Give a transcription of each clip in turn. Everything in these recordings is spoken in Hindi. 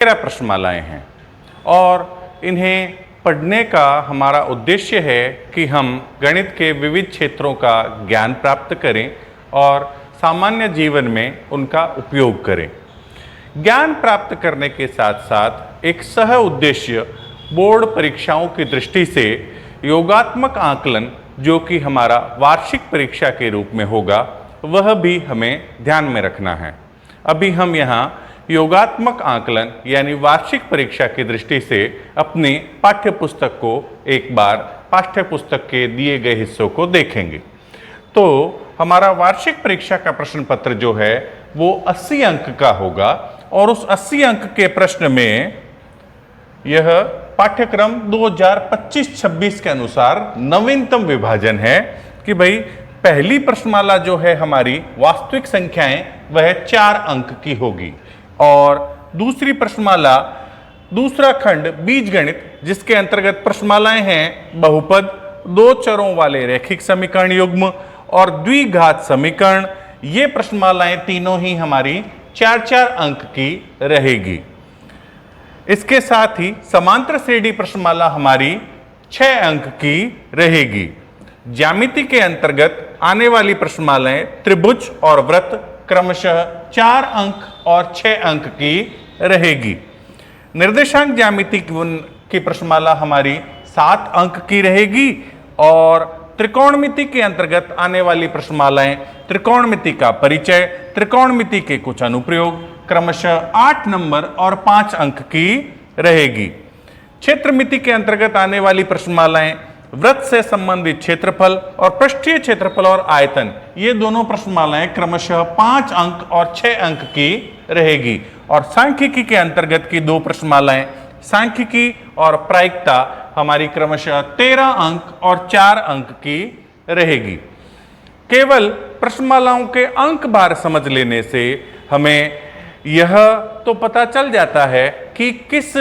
13 प्रश्नमालाएं हैं और इन्हें पढ़ने का हमारा उद्देश्य है कि हम गणित के विविध क्षेत्रों का ज्ञान प्राप्त करें और सामान्य जीवन में उनका उपयोग करें। ज्ञान प्राप्त करने के साथ साथ एक सह उद्देश्य बोर्ड परीक्षाओं की दृष्टि से योगात्मक आकलन, जो कि हमारा वार्षिक परीक्षा के रूप में होगा, वह भी हमें ध्यान में रखना है। अभी हम यहाँ योगात्मक आकलन यानी वार्षिक परीक्षा की दृष्टि से अपनी पाठ्य पुस्तक को एक बार पाठ्य पुस्तक के दिए गए हिस्सों को देखेंगे। तो हमारा वार्षिक परीक्षा का प्रश्न पत्र जो है वो 80 अंक का होगा और उस 80 अंक के प्रश्न में यह पाठ्यक्रम 2025-26 के अनुसार नवीनतम विभाजन है कि भाई पहली प्रश्नमाला जो है हमारी वास्तविक संख्याएं वह 4 अंक की होगी और दूसरी प्रश्नमाला दूसरा खंड बीजगणित, जिसके अंतर्गत प्रश्नमालाएं हैं बहुपद, 2 चरों वाले रैखिक समीकरण युग्म और द्विघात समीकरण, ये प्रश्नमालाएं तीनों ही हमारी 4-4 अंक की रहेगी। इसके साथ ही समांतर श्रेणी प्रश्नमाला हमारी 6 अंक की रहेगी। ज्यामिति के अंतर्गत आने वाली प्रश्नमालाएं त्रिभुज और वृत्त क्रमशः 4 अंक और 6 अंक की रहेगी। निर्देशांक ज्यामिति की प्रश्नमाला हमारी 7 अंक की रहेगी और त्रिकोणमिति के अंतर्गत आने वाली प्रश्नमालाएं त्रिकोणमिति का परिचय, त्रिकोणमिति के कुछ अनुप्रयोग क्रमशः 8 नंबर और 5 अंक की रहेगी। क्षेत्रमिति के अंतर्गत आने वाली प्रश्नमालाएं वृत्त से संबंधित क्षेत्रफल और पृष्ठीय क्षेत्रफल और आयतन, ये दोनों प्रश्नमालाएं क्रमशः 5 अंक और 6 अंक की रहेगी। और सांख्यिकी के अंतर्गत की 2 प्रश्नमालाएं सांख्यिकी और प्रायिकता हमारी क्रमशः 13 अंक और 4 अंक की रहेगी। केवल प्रश्नमालाओं के अंक भार समझ लेने से हमें यह तो पता चल जाता है कि किस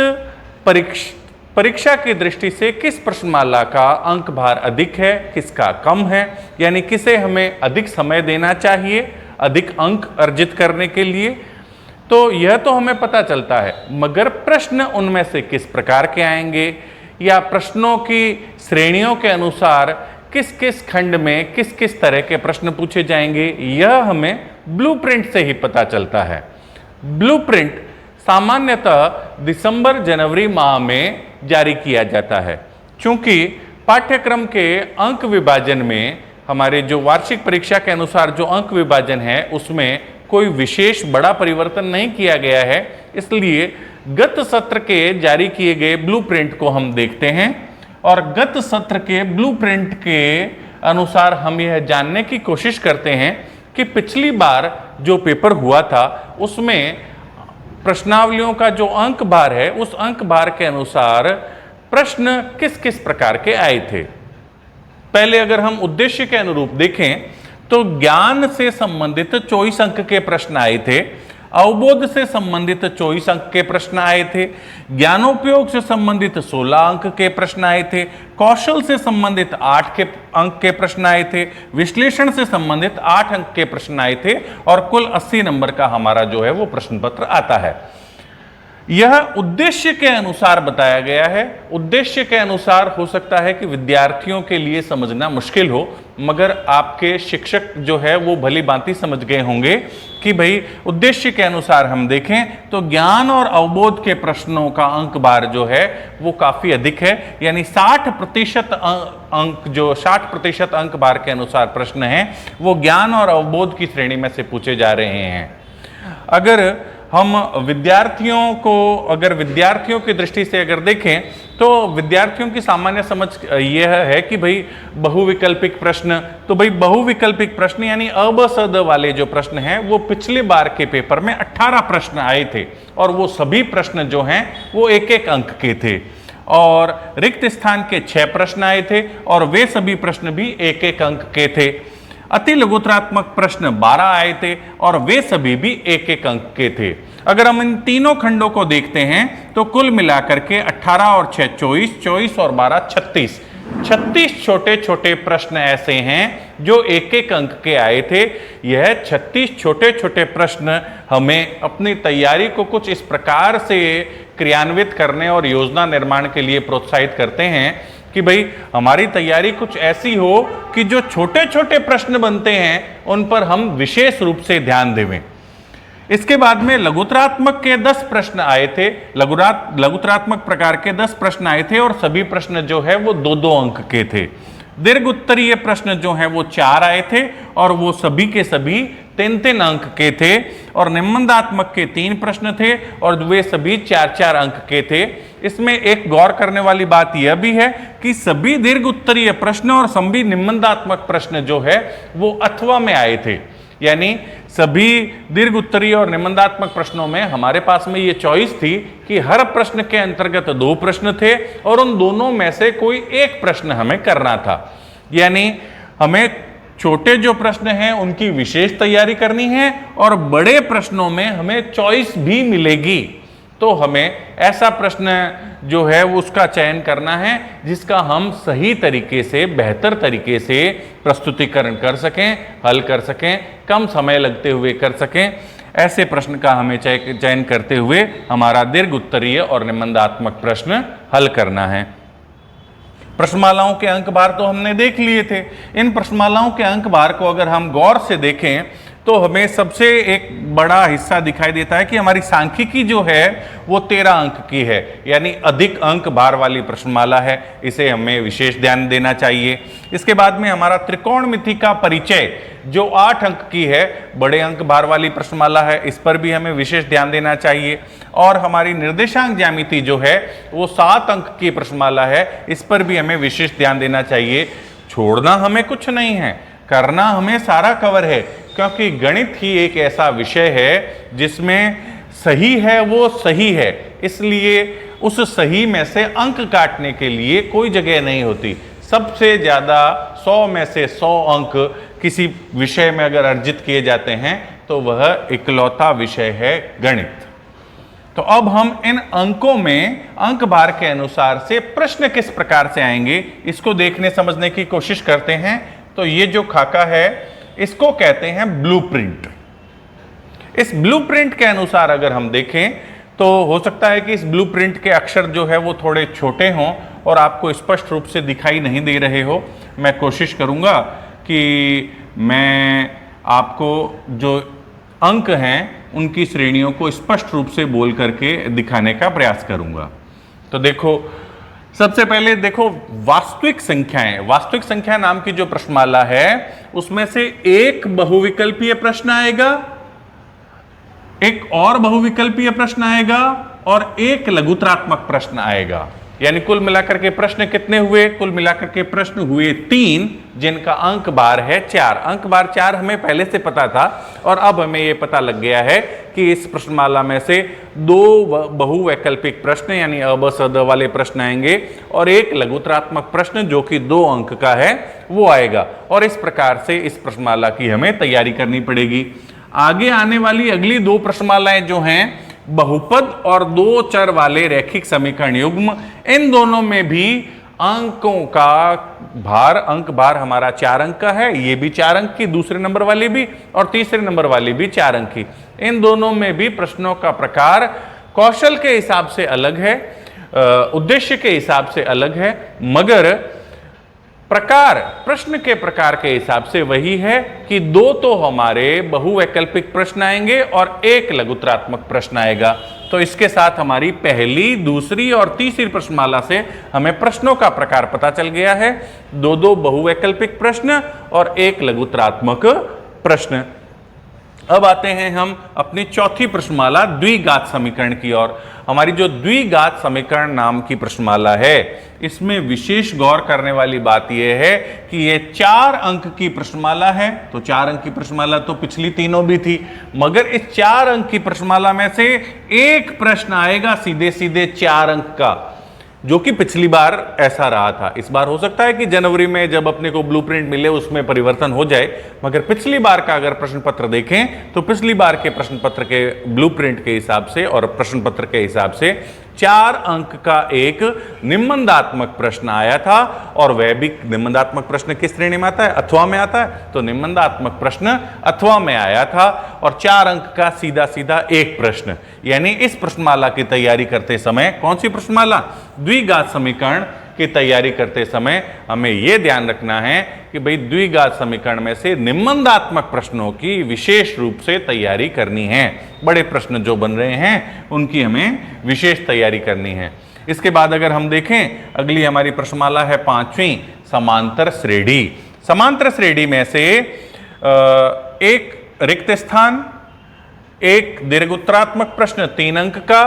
परीक्षा की दृष्टि से किस प्रश्नमाला का अंक भार अधिक है, किसका कम है, यानी किसे हमें अधिक समय देना चाहिए अधिक अंक अर्जित करने के लिए। तो यह तो हमें पता चलता है, मगर प्रश्न उनमें से किस प्रकार के आएंगे या प्रश्नों की श्रेणियों के अनुसार किस किस खंड में किस किस तरह के प्रश्न पूछे जाएंगे, यह हमें ब्लूप्रिंट से ही पता चलता है। ब्लूप्रिंट सामान्यतः दिसंबर जनवरी माह में जारी किया जाता है। चूंकि पाठ्यक्रम के अंक विभाजन में हमारे जो वार्षिक परीक्षा के अनुसार जो अंक विभाजन है उसमें कोई विशेष बड़ा परिवर्तन नहीं किया गया है, इसलिए गत सत्र के जारी किए गए ब्लूप्रिंट को हम देखते हैं और गत सत्र के ब्लूप्रिंट के अनुसार हम यह जानने की कोशिश करते हैं कि पिछली बार जो पेपर हुआ था उसमें प्रश्नावलियों का जो अंक भार है उस अंक भार के अनुसार प्रश्न किस किस प्रकार के आए थे। पहले अगर हम उद्देश्य के अनुरूप देखें तो ज्ञान से संबंधित 24 अंक के प्रश्न आए थे, अवबोध से संबंधित 24 अंक के प्रश्न आए थे, ज्ञानोपयोग से संबंधित 16 अंक के प्रश्न आए थे, कौशल से संबंधित 8 अंक के प्रश्न आए थे, विश्लेषण से संबंधित 8 अंक के प्रश्न आए थे और कुल 80 नंबर का हमारा जो है वो प्रश्न पत्र आता है। यह उद्देश्य के अनुसार बताया गया है। उद्देश्य के अनुसार हो सकता है कि विद्यार्थियों के लिए समझना मुश्किल हो, मगर आपके शिक्षक जो है वो भली भांति समझ गए होंगे कि भाई उद्देश्य के अनुसार हम देखें तो ज्ञान और अवबोध के प्रश्नों का अंक भार जो है वो काफी अधिक है, यानी 60% अंक जो 60% अंक भार के अनुसार प्रश्न हैं वो ज्ञान और अवबोध की श्रेणी में से पूछे जा रहे हैं। अगर हम विद्यार्थियों की दृष्टि से अगर देखें तो विद्यार्थियों की सामान्य समझ यह है कि भाई बहुविकल्पिक प्रश्न, तो भाई बहुविकल्पिक प्रश्न यानी अ ब स द वाले जो प्रश्न हैं वो पिछले बार के पेपर में 18 प्रश्न आए थे और वो सभी प्रश्न जो हैं वो 1-1 अंक के थे और रिक्त स्थान के 6 प्रश्न आए थे और वे सभी प्रश्न भी 1-1 अंक के थे। अति लघुत्रात्मक प्रश्न 12 आए थे और वे सभी भी 1-1 अंक के थे। अगर हम इन तीनों खंडों को देखते हैं तो कुल मिलाकर के 18 और 6 24, 24 और 12 36, 36 छोटे छोटे प्रश्न ऐसे हैं जो एक एक अंक के आए थे। यह 36 छोटे छोटे प्रश्न हमें अपनी तैयारी को कुछ इस प्रकार से क्रियान्वित करने और योजना निर्माण के लिए प्रोत्साहित करते हैं कि भाई हमारी तैयारी कुछ ऐसी हो कि जो छोटे छोटे प्रश्न बनते हैं उन पर हम विशेष रूप से ध्यान दें। इसके बाद में लघुतरात्मक के 10 प्रश्न आए थे। लघुतरात्मक प्रकार के 10 प्रश्न आए थे और सभी प्रश्न जो है वो 2-2 अंक के थे। दीर्घ उत्तरीय प्रश्न जो है वो 4 आए थे और वो सभी के सभी 3-3 अंक के थे। और निबंधात्मक के 3 प्रश्न थे और वे सभी 4-4 अंक के थे। इसमें एक गौर करने वाली बात यह भी है कि सभी दीर्घ उत्तरीय प्रश्न और सभी निबंधात्मक प्रश्न जो है वो अथवा में आए थे, यानी सभी दीर्घ उत्तरीय और निबंधात्मक प्रश्नों में हमारे पास में ये चॉइस थी कि हर प्रश्न के अंतर्गत 2 प्रश्न थे और उन दोनों में से कोई एक प्रश्न हमें करना था। यानी हमें छोटे जो प्रश्न हैं उनकी विशेष तैयारी करनी है और बड़े प्रश्नों में हमें चॉइस भी मिलेगी। तो हमें ऐसा प्रश्न जो है उसका चयन करना है जिसका हम सही तरीके से, बेहतर तरीके से प्रस्तुतिकरण कर सकें, हल कर सकें, कम समय लगते हुए कर सकें। ऐसे प्रश्न का हमें चयन करते हुए हमारा दीर्घ उत्तरीय और निबंधात्मक प्रश्न हल करना है। प्रश्नमालाओं के अंक भार तो हमने देख लिए थे। इन प्रश्नमालाओं के अंक भार को अगर हम गौर से देखें तो हमें सबसे एक बड़ा हिस्सा दिखाई देता है कि हमारी सांख्यिकी जो है वो 13 अंक की है, यानी अधिक अंक भार वाली प्रश्नमाला है। इसे हमें विशेष ध्यान देना चाहिए। इसके बाद में हमारा त्रिकोणमिति का परिचय जो 8 अंक की है, बड़े अंक भार वाली प्रश्नमाला है, इस पर भी हमें विशेष ध्यान देना चाहिए। और हमारी निर्देशांक ज्यामिति जो है वो 7 अंक की प्रश्नमाला है, इस पर भी हमें विशेष ध्यान देना चाहिए। छोड़ना हमें कुछ नहीं है, करना हमें सारा कवर है, क्योंकि गणित ही एक ऐसा विषय है जिसमें सही है वो सही है, इसलिए उस सही में से अंक काटने के लिए कोई जगह नहीं होती। सबसे ज़्यादा 100 में से 100 अंक किसी विषय में अगर अर्जित किए जाते हैं तो वह इकलौता विषय है गणित। तो अब हम इन अंकों में अंक भार के अनुसार से प्रश्न किस प्रकार से आएंगे इसको देखने समझने की कोशिश करते हैं। तो ये जो खाका है इसको कहते हैं ब्लूप्रिंट। इस ब्लूप्रिंट के अनुसार अगर हम देखें तो हो सकता है कि इस ब्लूप्रिंट के अक्षर जो है वो थोड़े छोटे हों और आपको स्पष्ट रूप से दिखाई नहीं दे रहे हो। मैं कोशिश करूंगा कि मैं आपको जो अंक हैं उनकी श्रेणियों को स्पष्ट रूप से बोल करके दिखाने का प्रयास करूंगा। तो देखो, सबसे पहले देखो वास्तविक संख्याएं। वास्तविक संख्या नाम की जो प्रश्नमाला है उसमें से एक बहुविकल्पीय प्रश्न आएगा, एक और बहुविकल्पीय प्रश्न आएगा और एक लघुतरात्मक प्रश्न आएगा। यानी कुल मिलाकर के प्रश्न कितने हुए? कुल मिलाकर के प्रश्न हुए 3, जिनका अंक भार है 4। अंक भार 4 हमें पहले से पता था और अब हमें यह पता लग गया है कि इस प्रश्नमाला में से 2 बहुवैकल्पिक प्रश्न यानी अ ब स द वाले प्रश्न आएंगे और एक लघुतरात्मक प्रश्न जो कि 2 अंक का है वो आएगा। और इस प्रकार से इस प्रश्नमाला की हमें तैयारी करनी पड़ेगी। आगे आने वाली अगली 2 प्रश्नमालाएं जो हैं बहुपद और 2 चर वाले रैखिक समीकरण युग्म, इन दोनों में भी अंकों का भार, अंक भार हमारा 4 अंक का है। ये भी 4 अंक की, दूसरे नंबर वाली भी और तीसरे नंबर वाली भी 4 अंक की। इन दोनों में भी प्रश्नों का प्रकार कौशल के हिसाब से अलग है, उद्देश्य के हिसाब से अलग है, मगर प्रकार, प्रश्न के प्रकार के हिसाब से वही है कि 2 तो हमारे बहुवैकल्पिक प्रश्न आएंगे और एक लघुतरात्मक प्रश्न आएगा। तो इसके साथ हमारी पहली, दूसरी और तीसरी प्रश्नमाला से हमें प्रश्नों का प्रकार पता चल गया है। 2 बहुवैकल्पिक प्रश्न और एक लघुतरात्मक प्रश्न। अब आते हैं हम अपनी चौथी प्रश्नमाला द्विघात समीकरण की ओर। हमारी जो द्विघात समीकरण नाम की प्रश्नमाला है इसमें विशेष गौर करने वाली बात यह है कि यह 4 अंक की प्रश्नमाला है। तो 4 अंक की प्रश्नमाला तो पिछली तीनों भी थी, मगर इस 4 अंक की प्रश्नमाला में से एक प्रश्न आएगा सीधे सीधे 4 अंक का, जो कि पिछली बार ऐसा रहा था। इस बार हो सकता है कि जनवरी में जब अपने को ब्लूप्रिंट मिले उसमें परिवर्तन हो जाए, मगर पिछली बार का अगर प्रश्न पत्र देखें तो पिछली बार के प्रश्न पत्र के ब्लूप्रिंट के हिसाब से और प्रश्न पत्र के हिसाब से 4 अंक का एक निम्नदात्मक प्रश्न आया था, और वह भी निम्नदात्मक प्रश्न किस श्रेणी में आता है? अथवा में आता है। तो निम्नदात्मक प्रश्न अथवा में आया था और 4 अंक का सीधा सीधा एक प्रश्न। यानी इस प्रश्नमाला की तैयारी करते समय, कौन सी प्रश्नमाला? द्विघात समीकरण की तैयारी करते समय हमें यह ध्यान रखना है कि भाई द्विघात समीकरण में से निम्नदात्मक प्रश्नों की विशेष रूप से तैयारी करनी है। बड़े प्रश्न जो बन रहे हैं उनकी हमें विशेष तैयारी करनी है। इसके बाद अगर हम देखें, अगली हमारी प्रश्नमाला है 5वीं, समांतर श्रेणी। समांतर श्रेणी में से एक रिक्त स्थान, एक दीर्घोत्तरात्मक प्रश्न 3 अंक का,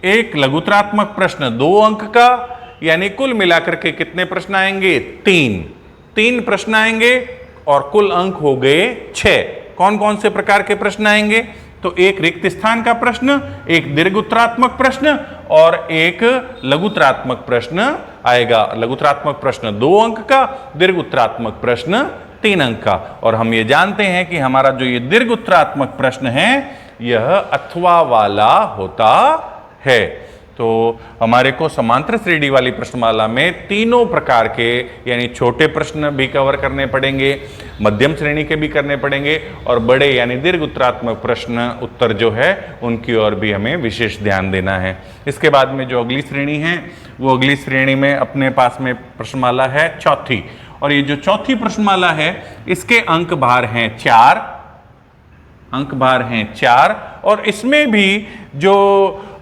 एक लघुत्तरात्मक प्रश्न 2 अंक का, यानी कुल मिलाकर के कितने प्रश्न आएंगे? 3 प्रश्न आएंगे और कुल अंक हो गए 6। कौन कौन से प्रकार के प्रश्न आएंगे? तो एक रिक्त स्थान का प्रश्न, एक दीर्घोत्तरात्मक प्रश्न और एक लघुत्तरात्मक प्रश्न आएगा। लघुत्तरात्मक प्रश्न 2 अंक का, दीर्घोत्तरात्मक प्रश्न 3 अंक का। और हम ये जानते हैं कि हमारा जो ये दीर्घोत्तरात्मक प्रश्न है यह अथवा वाला होता है। तो हमारे को समांतर श्रेणी वाली प्रश्नमाला में तीनों प्रकार के, यानी छोटे प्रश्न भी कवर करने पड़ेंगे, मध्यम श्रेणी के भी करने पड़ेंगे, और बड़े यानी दीर्घोत्तरात्मक प्रश्न उत्तर जो है उनकी ओर भी हमें विशेष ध्यान देना है। इसके बाद में जो अगली श्रेणी है, वो अगली श्रेणी में अपने पास में प्रश्नमाला है चौथी। और ये जो चौथी प्रश्नमाला है इसके अंक भार हैं 4, अंक भार हैं 4, और इसमें भी जो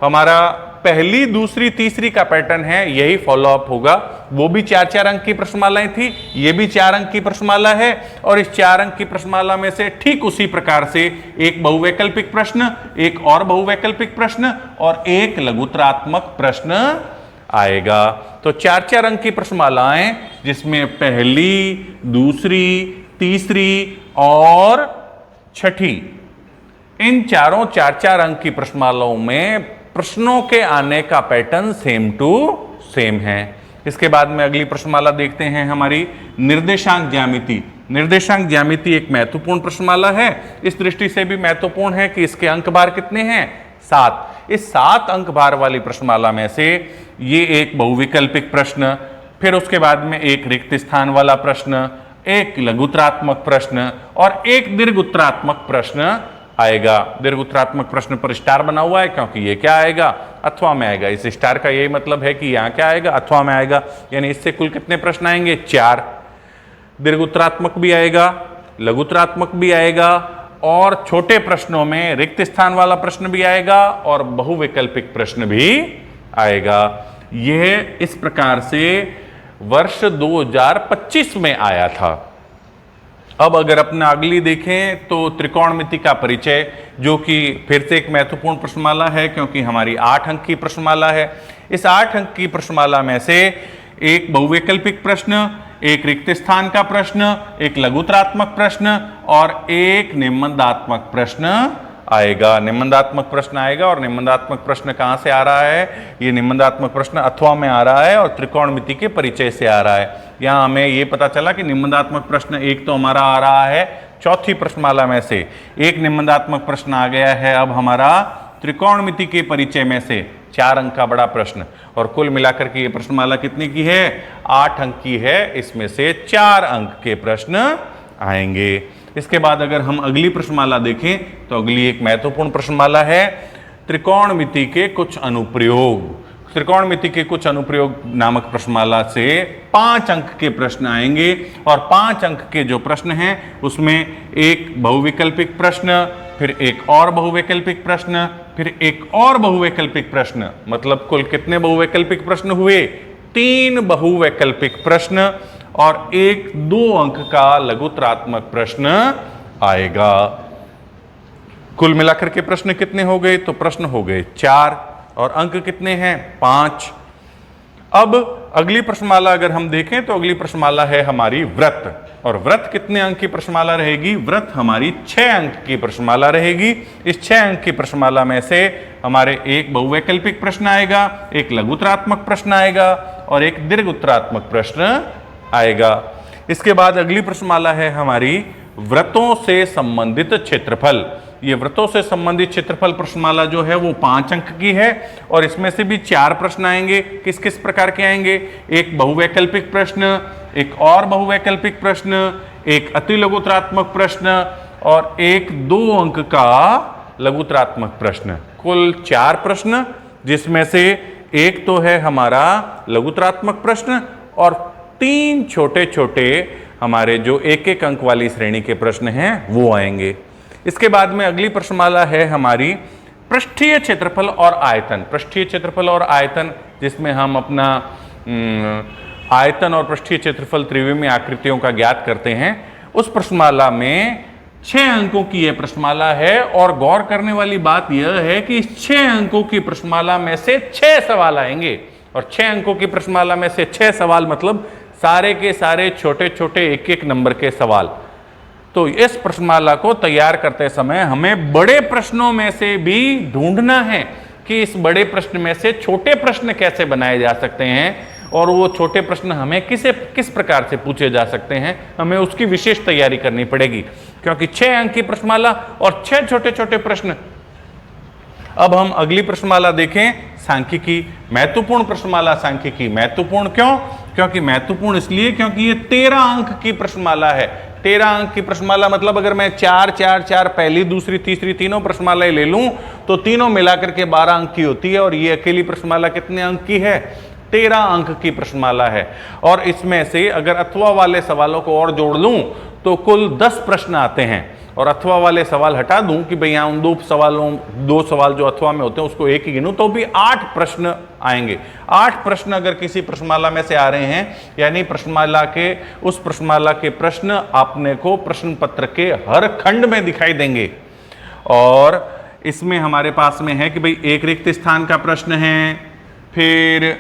हमारा पहली, दूसरी, तीसरी का पैटर्न है यही फॉलो अप होगा। वो भी 4-4 अंक की प्रश्नमालाएं थी, ये भी 4 अंक की प्रश्नमाला है, और इस 4 अंक की प्रश्नमाला में से ठीक उसी प्रकार से एक बहुवैकल्पिक प्रश्न, एक और बहुवैकल्पिक प्रश्न और एक लघुत्तरात्मक प्रश्न आएगा। तो 4-4 अंक की प्रश्नमालाएं जिसमें पहली, दूसरी, तीसरी और छठी, इन चारों 4-4 अंक की प्रश्नमालाओं में प्रश्नों के आने का पैटर्न सेम टू सेम है। इसके बाद में अगली प्रश्नमाला देखते हैं हमारी निर्देशांक ज्यामिति। निर्देशांक ज्यामिति एक महत्वपूर्ण प्रश्नमाला है, इस दृष्टि से भी महत्वपूर्ण है कि इसके अंक भार कितने हैं? 7। इस 7 अंक भार वाली प्रश्नमाला में से ये एक बहुविकल्पिक प्रश्न, फिर उसके बाद में एक रिक्त स्थान वाला प्रश्न, एक लघुत्तरात्मक प्रश्न और एक दीर्घोत्तरात्मक प्रश्न आएगा। दीर्घोत्तरात्मक प्रश्न पर स्टार बना हुआ है क्योंकि ये क्या आएगा? अथवा में आएगा। इस स्टार का यही मतलब है कि यहाँ क्या आएगा? अथवा में आएगा। यानी इससे कुल कितने प्रश्न आएंगे? 4। दीर्घोत्तरात्मक भी आएगा, लघुत्तरात्मक भी आएगा, और छोटे प्रश्नों में रिक्त स्थान वाला प्रश्न भी आएगा और बहुविकल्पिक प्रश्न भी आएगा। यह इस प्रकार से वर्ष 2025 में आया था। अब अगर अपना अगली देखें तो त्रिकोणमिति का परिचय, जो कि फिर से एक महत्वपूर्ण प्रश्नमाला है क्योंकि हमारी 8 अंक की प्रश्नमाला है। इस 8 अंक की प्रश्नमाला में से एक बहुवैकल्पिक प्रश्न, एक रिक्त स्थान का प्रश्न, एक लघुत्तरात्मक प्रश्न और एक निम्नदात्मक प्रश्न आएगा। निम्नदात्मक प्रश्न आएगा, और निम्नदात्मक प्रश्न कहाँ से आ रहा है? ये निम्नदात्मक प्रश्न अथवा में आ रहा है और त्रिकोणमिति के परिचय से आ रहा है। यहाँ हमें ये पता चला कि निम्नदात्मक प्रश्न एक तो हमारा आ रहा है चौथी प्रश्नमाला में से, एक निम्नदात्मक प्रश्न आ गया है अब हमारा त्रिकोणमिति के परिचय में से 4 अंक का बड़ा प्रश्न, और कुल मिलाकर के ये प्रश्नमाला कितने की है? 8 अंक की है। इसमें से 4 अंक के प्रश्न आएंगे। इसके बाद अगर हम अगली प्रश्नमाला देखें तो अगली एक महत्वपूर्ण प्रश्नमाला है त्रिकोणमिति के कुछ अनुप्रयोग। त्रिकोणमिति के कुछ अनुप्रयोग नामक प्रश्नमाला से 5 अंक के प्रश्न आएंगे, और 5 अंक के जो प्रश्न हैं उसमें एक बहुविकल्पिक प्रश्न, फिर एक और बहुवैकल्पिक प्रश्न, फिर एक और बहुवैकल्पिक प्रश्न, मतलब कुल कितने बहुवैकल्पिक प्रश्न हुए? 3 बहुवैकल्पिक प्रश्न और एक 2 अंक का लघुत्तरात्मक प्रश्न आएगा। कुल मिलाकर के प्रश्न कितने हो गए? तो प्रश्न हो गए 4 और अंक कितने हैं? 5। अब अगली प्रश्नमाला अगर हम देखें तो अगली प्रश्नमाला है हमारी व्रत, और व्रत कितने अंक की प्रश्नमाला रहेगी? व्रत हमारी 6 अंक की प्रश्नमाला रहेगी। इस 6 अंक की प्रश्नमाला में से हमारे एक बहुवैकल्पिक प्रश्न आएगा, एक लघुत्तरात्मक प्रश्न आएगा और एक दीर्घोत्तरात्मक प्रश्न आएगा। इसके बाद अगली प्रश्नमाला है हमारी व्रतों से संबंधित क्षेत्रफल। ये व्रतों से संबंधित क्षेत्रफल प्रश्नमाला जो है वो 5 अंक की है और इसमें से भी 4 प्रश्न आएंगे। किस किस प्रकार के आएंगे? एक बहुवैकल्पिक प्रश्न, एक और बहुवैकल्पिक प्रश्न, एक अति लघुतरात्मक प्रश्न और एक 2 अंक का लघुतरात्मक प्रश्न। कुल 4 प्रश्न, जिसमें से एक तो है हमारा लघुतरात्मक प्रश्न और 3 छोटे छोटे हमारे जो 1-1 अंक वाली श्रेणी के प्रश्न हैं वो आएंगे। इसके बाद में अगली प्रश्नमाला है हमारी पृष्ठीय क्षेत्रफल और आयतन। पृष्ठीय क्षेत्रफल और आयतन, जिसमें हम अपना आयतन और पृष्ठीय क्षेत्रफल त्रिविमीय आकृतियों का ज्ञात करते हैं। उस प्रश्नमाला में 6 अंकों की यह प्रश्नमाला है और गौर करने वाली बात यह है कि इस 6 अंकों की प्रश्नमाला में से 6 सवाल आएंगे और 6 अंकों की प्रश्नमाला में से 6 सवाल मतलब सारे के सारे छोटे छोटे 1-1 नंबर के सवाल। तो इस प्रश्नमाला को तैयार करते समय हमें बड़े प्रश्नों में से भी ढूंढना है कि इस बड़े प्रश्न में से छोटे प्रश्न कैसे बनाए जा सकते हैं और वो छोटे प्रश्न हमें किस प्रकार से पूछे जा सकते हैं। हमें उसकी विशेष तैयारी करनी पड़ेगी, क्योंकि 6 अंक की प्रश्नमाला और 6 छोटे छोटे प्रश्न। अब हम अगली प्रश्नमाला देखें, सांख्यिकी। महत्वपूर्ण प्रश्नमाला सांख्यिकी। महत्वपूर्ण क्यों? क्योंकि महत्वपूर्ण इसलिए क्योंकि ये 13 अंक की प्रश्नमाला है। 13 अंक की प्रश्नमाला मतलब अगर मैं 4 4 4 पहली, दूसरी, तीसरी तीनों प्रश्नमालाएं ले लूं तो तीनों मिलाकर के 12 अंक की होती है और ये अकेली प्रश्नमाला कितने अंक की है? 13 अंक की प्रश्नमाला है। और इसमें से अगर अथवा वाले सवालों को और जोड़ लूं तो कुल 10 प्रश्न आते हैं और अथवा वाले सवाल हटा दूं कि भाई यहां उन 2 सवाल जो अथवा में होते हैं उसको एक ही गिनूं तो भी 8 प्रश्न आएंगे। 8 प्रश्न अगर किसी प्रश्नमाला में से आ रहे हैं, यानी उस प्रश्नमाला के प्रश्न आपने को प्रश्न पत्र के हर खंड में दिखाई देंगे। और इसमें हमारे पास में है कि भाई एक रिक्त स्थान का प्रश्न है, फिर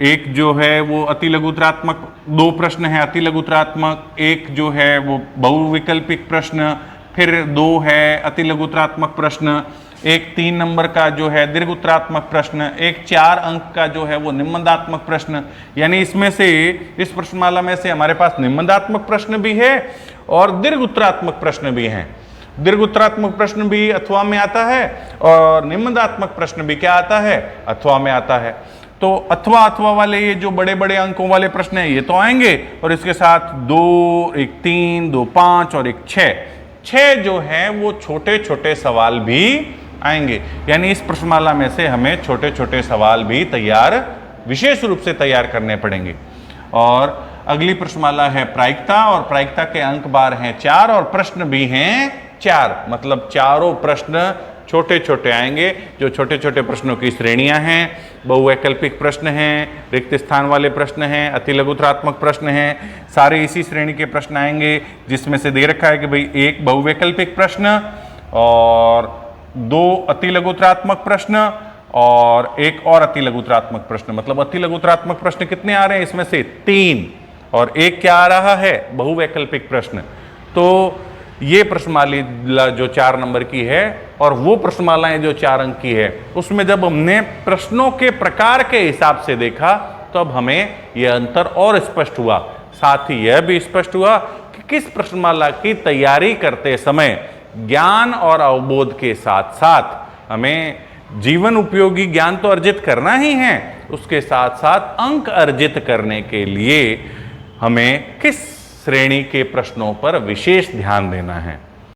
एक जो है वो अति लघुतरात्मक, 2 प्रश्न है अति लघुतरात्मक, एक जो है वो बहुविकल्पिक प्रश्न, फिर 2 है अति लघुतरात्मक प्रश्न, एक 3 नंबर का जो है दीर्घ उत्तरात्मक प्रश्न, एक 4 अंक का जो है वो निम्नदात्मक प्रश्न। यानी इसमें से इस प्रश्नमाला में से हमारे पास निम्नदात्मक प्रश्न भी है और दीर्घ उत्तरात्मक प्रश्न भी हैं। दीर्घ उत्तरात्मक प्रश्न भी अथवा में आता है और निम्नदात्मक प्रश्न भी क्या आता है? अथवा में आता है। तो अथवा वाले ये जो बड़े बड़े अंकों वाले प्रश्न हैं ये तो आएंगे और इसके साथ 2, एक 3, 2 5 और एक 6 जो हैं वो छोटे छोटे सवाल भी आएंगे। यानी इस प्रश्नमाला में से हमें छोटे छोटे सवाल भी विशेष रूप से तैयार करने पड़ेंगे। और अगली प्रश्नमाला है प्रायिकता और प्रायिकता के अंक बार हैं 4 और प्रश्न भी हैं 4, मतलब चारों प्रश्न छोटे छोटे आएंगे। जो छोटे छोटे प्रश्नों की श्रेणियां हैं, बहुवैकल्पिक प्रश्न हैं, रिक्त स्थान वाले प्रश्न हैं, अति लघुतरात्मक प्रश्न हैं, सारे इसी श्रेणी के प्रश्न आएंगे, जिसमें से दे रखा है कि भाई एक बहुवैकल्पिक प्रश्न और 2 अति लघुतरात्मक प्रश्न और एक और अति लघुतरात्मक प्रश्न। मतलब अति लघुतरात्मक प्रश्न कितने आ रहे हैं? इसमें से 3 और एक क्या आ रहा है? बहुवैकल्पिक प्रश्न। तो ये प्रश्नमाला जो 4 नंबर की है और वो प्रश्नमालाएं जो 4 अंक की है, उसमें जब हमने प्रश्नों के प्रकार के हिसाब से देखा तो अब हमें यह अंतर और स्पष्ट हुआ। साथ ही यह भी स्पष्ट हुआ कि किस प्रश्नमाला की तैयारी करते समय ज्ञान और अवबोध के साथ साथ हमें जीवन उपयोगी ज्ञान तो अर्जित करना ही है, उसके साथ साथ अंक अर्जित करने के लिए हमें किस श्रेणी के प्रश्नों पर विशेष ध्यान देना है।